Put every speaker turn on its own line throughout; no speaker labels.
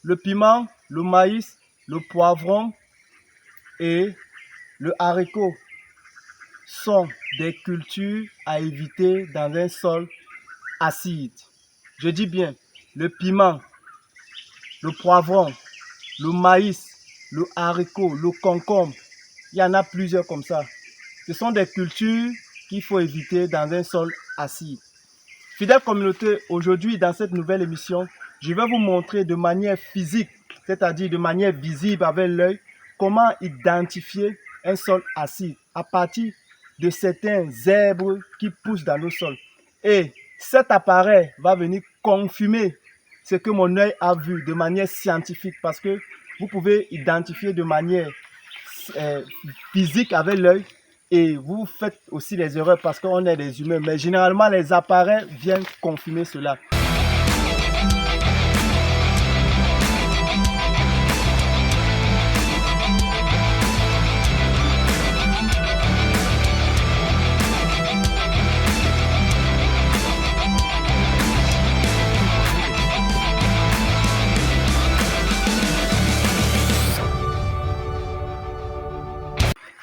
le piment, le maïs, le poivron et le haricot sont des cultures à éviter dans un sol acide. Je dis bien, le piment, le poivron, le maïs, le haricot, le concombre, il y en a plusieurs comme ça. Ce sont des cultures qu'il faut éviter dans un sol acide. Fidèle communauté, aujourd'hui dans cette nouvelle émission, je vais vous montrer de manière physique, c'est-à-dire de manière visible avec l'œil, comment identifier un sol acide à partir de certains herbes qui poussent dans nos sols. Et cet appareil va venir confirmer ce que mon œil a vu de manière scientifique, parce que vous pouvez identifier de manière physique avec l'œil et vous faites aussi des erreurs parce qu'on est des humains, mais généralement les appareils viennent confirmer cela.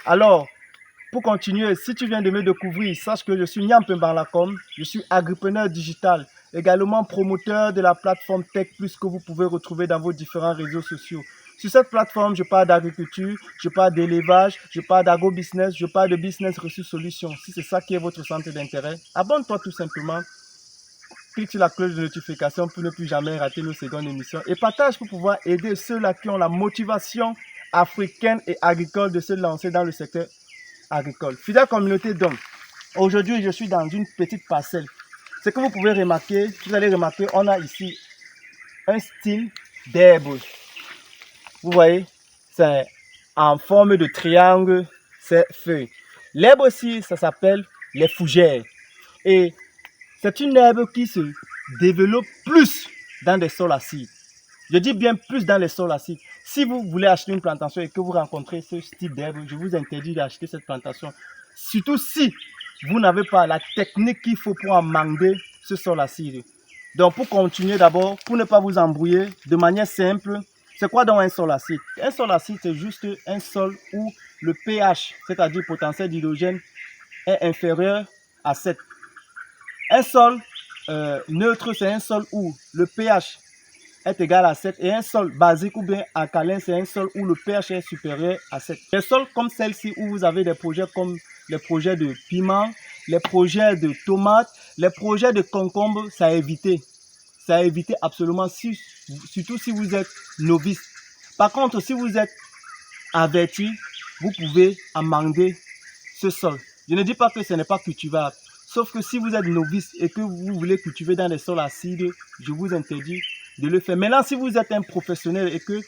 Alors, pour continuer, si tu viens de me découvrir, sache que je suis Nyampe Mbanlakom, je suis agripreneur digital, également promoteur de la plateforme Tech Plus que vous pouvez retrouver dans vos différents réseaux sociaux. Sur cette plateforme, je parle d'agriculture, je parle d'élevage, je parle d'agro-business, je parle de business reçu solution. Si c'est ça qui est votre centre d'intérêt, abonne-toi tout simplement. Clique sur la cloche de notification pour ne plus jamais rater nos secondes émissions et partage pour pouvoir aider ceux-là qui ont la motivation africaine et agricole de se lancer dans le secteur agricole. Fidèle communauté d'hommes, aujourd'hui je suis dans une petite parcelle. Ce que vous pouvez remarquer, vous allez remarquer, on a ici un style d'herbe. Vous voyez, c'est en forme de triangle, ces feuilles. L'herbe aussi, ça s'appelle les fougères. Et c'est une herbe qui se développe plus dans des sols acides. Je dis bien plus dans les sols acides. Si vous voulez acheter une plantation et que vous rencontrez ce type d'herbe, je vous interdis d'acheter cette plantation. Surtout si vous n'avez pas la technique qu'il faut pour amender ce sol acide. Donc pour continuer d'abord, pour ne pas vous embrouiller, de manière simple, c'est quoi donc un sol acide? Un sol acide, c'est juste un sol où le pH, c'est-à-dire potentiel d'hydrogène, est inférieur à 7. Un sol neutre, c'est un sol où le pH est égal à 7 et un sol basique ou bien alcalin, c'est un sol où le pH est supérieur à 7. Les sols comme celle-ci où vous avez des projets comme les projets de piment, les projets de tomates, les projets de concombre, c'est à éviter. C'est à éviter absolument, surtout si vous êtes novice. Par contre, si vous êtes averti, vous pouvez amender ce sol. Je ne dis pas que ce n'est pas cultivable. Sauf que si vous êtes novice et que vous voulez cultiver dans des sols acides, je vous interdis de le faire. Maintenant, si vous êtes un professionnel et que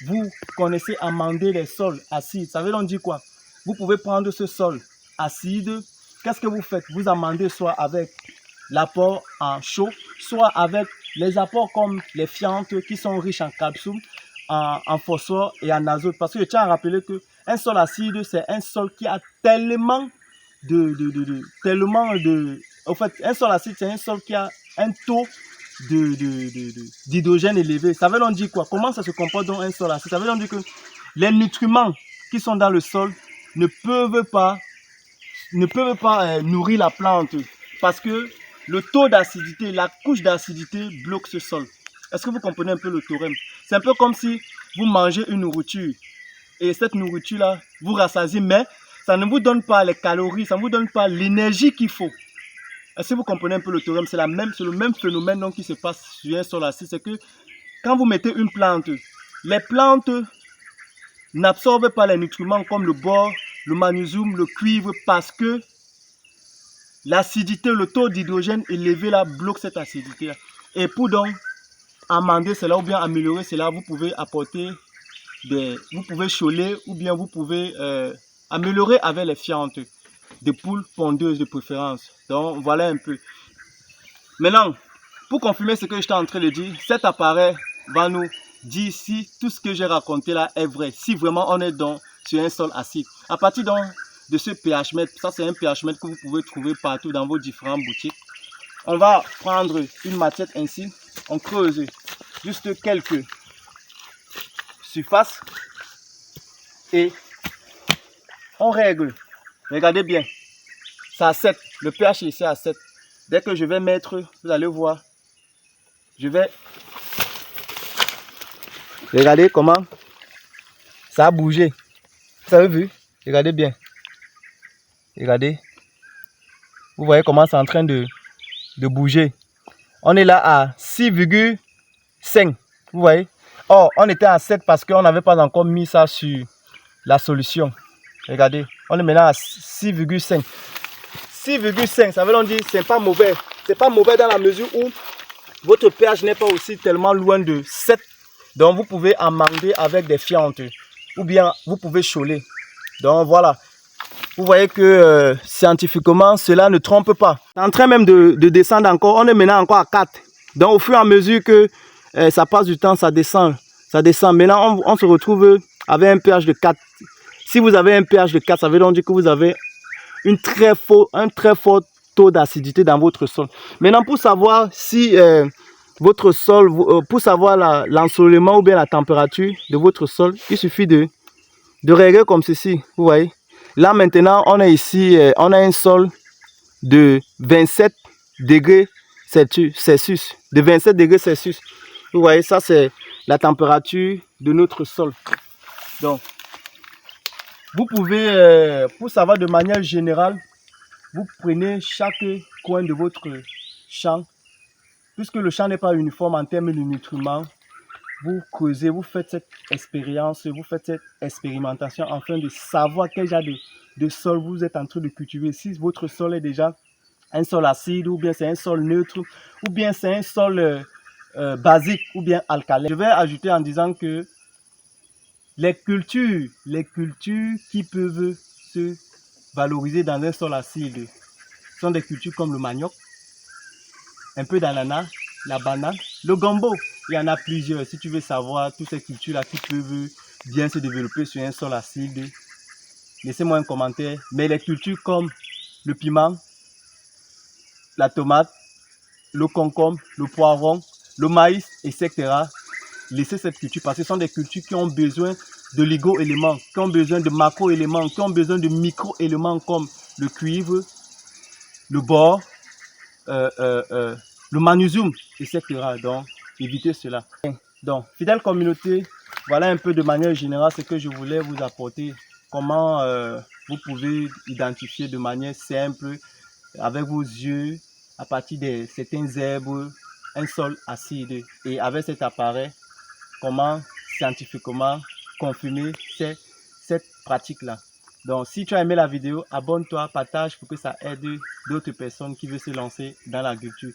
vous connaissez amender les sols acides, ça veut donc dire quoi? Vous pouvez prendre ce sol acide. Qu'est-ce que vous faites? Vous amendez soit avec l'apport en chaud, soit avec les apports comme les fientes qui sont riches en calcium, en phosphore et en azote. Parce que je tiens à rappeler qu'un sol acide, c'est un sol qui a tellement en fait, un sol acide, c'est un sol qui a un taux d'hydrogène élevé. Ça veut donc dire quoi? Comment ça se comporte dans un sol acide? Ça veut donc dire que les nutriments qui sont dans le sol ne peuvent pas nourrir la plante parce que le taux d'acidité, la couche d'acidité bloque ce sol. Est-ce que vous comprenez un peu le théorème? C'est un peu comme si vous mangez une nourriture et cette nourriture-là vous rassasie, mais ça ne vous donne pas les calories, ça ne vous donne pas l'énergie qu'il faut. Est-ce que vous comprenez un peu le théorème? C'est le même phénomène donc, qui se passe sur un sol acide. C'est que quand vous mettez une plante, les plantes n'absorbent pas les nutriments comme le bore, le magnésium, le cuivre parce que l'acidité, le taux d'hydrogène élevé là bloque cette acidité. Et pour donc amender cela ou bien améliorer cela, vous pouvez apporter vous pouvez choler ou bien vous pouvez améliorer avec les fientes de poules pondeuses de préférence. Donc voilà un peu. Maintenant, pour confirmer ce que je suis en train de dire, cet appareil va nous dire si tout ce que j'ai raconté là est vrai, si vraiment on est sur un sol acide. À partir donc de ce pH mètre, ça c'est un pH mètre que vous pouvez trouver partout dans vos différentes boutiques. On va prendre une matière ainsi, on creuse juste quelques surface et on règle. Regardez bien. C'est à 7. Le pH est ici à 7. Dès que je vais mettre, vous allez voir, je vais... Regardez comment ça a bougé. Vous avez vu? Regardez bien. Regardez. Vous voyez comment c'est en train de bouger. On est là à 6,5. Vous voyez? Or, on était à 7 parce qu'on n'avait pas encore mis ça sur la solution. Regardez. On est maintenant à 6,5. 6,5, ça veut dire que ce n'est pas mauvais. Ce n'est pas mauvais dans la mesure où votre pH n'est pas aussi tellement loin de 7. Donc, vous pouvez amender avec des fientes. Ou bien, vous pouvez choler. Donc, voilà. Vous voyez que scientifiquement, cela ne trompe pas. C'est en train même de descendre encore. On est maintenant encore à 4. Donc, au fur et à mesure que ça passe du temps, ça descend. Ça descend. Maintenant, on se retrouve avec un pH de 4. Si vous avez un pH de 4, ça veut dire que vous avez un très fort taux d'acidité dans votre sol. Maintenant, pour savoir si votre sol, pour savoir l'ensoleillement ou bien la température de votre sol, il suffit de régler comme ceci. Vous voyez? Là maintenant, on est ici, on a un sol de 27 degrés Celsius. De 27 degrés Celsius. Vous voyez, ça c'est la température de notre sol. Donc, vous pouvez, pour savoir de manière générale, vous prenez chaque coin de votre champ. Puisque le champ n'est pas uniforme en termes de nutriments, vous creusez, vous faites cette expérience, vous faites cette expérimentation afin de savoir quel genre de sol vous êtes en train de cultiver. Si votre sol est déjà un sol acide, ou bien c'est un sol neutre, ou bien c'est un sol basique, ou bien alcalin. Je vais ajouter en disant que les cultures qui peuvent se valoriser dans un sol acide sont des cultures comme le manioc, un peu d'ananas, la banane, le gombo. Il y en a plusieurs. Si tu veux savoir toutes ces cultures-là qui peuvent bien se développer sur un sol acide, laissez-moi un commentaire. Mais les cultures comme le piment, la tomate, le concombre, le poivron, le maïs, etc. Laissez cette culture parce que ce sont des cultures qui ont besoin de ligo-éléments, qui ont besoin de macro-éléments, qui ont besoin de micro-éléments comme le cuivre, le bore, le magnésium, etc. Donc, évitez cela. Donc, fidèle communauté, voilà un peu de manière générale ce que je voulais vous apporter. Comment vous pouvez identifier de manière simple, avec vos yeux, à partir de certains herbes, un sol acide. Et avec cet appareil, comment scientifiquement confirmer cette pratique-là. Donc, si tu as aimé la vidéo, abonne-toi, partage pour que ça aide d'autres personnes qui veulent se lancer dans l'agriculture.